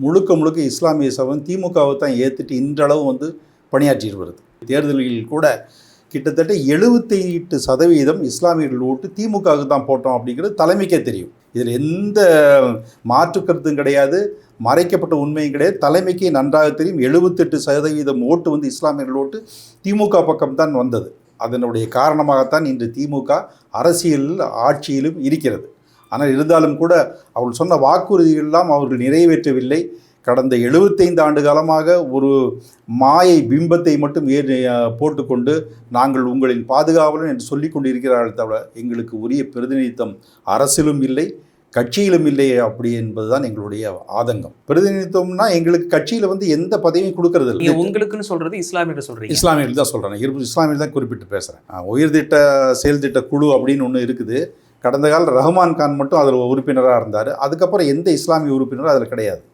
முழுக்க முழுக்க இஸ்லாமிய சபை திமுகவை தான் ஏற்றுட்டு இன்றளவு பணியாற்றிட்டு வருது. தேர்தல்களில் கூட கிட்டத்தட்ட 78% இஸ்லாமியர்கள் ஓட்டு திமுகவுக்கு தான் போட்டோம் அப்படிங்கிறது தலைமைக்கே தெரியும். இதில் எந்த மாற்று கருத்தும் கிடையாது, மறைக்கப்பட்ட உண்மையும் கிடையாது. தலைமைக்கே நன்றாக தெரியும். 78% ஓட்டு இஸ்லாமியர்கள் ஓட்டு திமுக பக்கம்தான் வந்தது. அதனுடைய காரணமாகத்தான் இன்று திமுக அரசியலில் ஆட்சியிலும் இருக்கிறது. ஆனால் இருந்தாலும் கூட அவர்கள் சொன்ன வாக்குறுதிகளெல்லாம் அவர்கள் நிறைவேற்றவில்லை. கடந்த 75 ஆண்டு காலமாக ஒரு மாயை பிம்பத்தை மட்டும் போட்டுக்கொண்டு நாங்கள் உங்களின் பாதுகாவலன் என்று சொல்லி கொண்டு இருக்கிறார்கள் தவிர எங்களுக்கு உரிய பிரதிநிதித்துவம் அரசிலும் இல்லை, கட்சியிலும் இல்லை. அப்படி என்பதுதான் எங்களுடைய ஆதங்கம். பிரதிநிதித்துவம்னா எங்களுக்கு கட்சியில் எந்த பதவியும் கொடுக்கறது இல்லை. உங்களுக்குன்னு சொல்றது இஸ்லாமியர்கள் சொல்றீங்க? இஸ்லாமியர்கள் தான் சொல்கிறேன். இஸ்லாமியர்கள் தான் குறிப்பிட்டு பேசுகிறேன். உயர்திட்ட செயல் திட்ட குழு அப்படின்னு ஒன்று இருக்குது. கடந்த கால ரஹ்மான் கான் மட்டும் அதில் உறுப்பினராக இருந்தார். அதுக்கப்புறம் எந்த இஸ்லாமிய உறுப்பினரும் அதில் கிடையாது.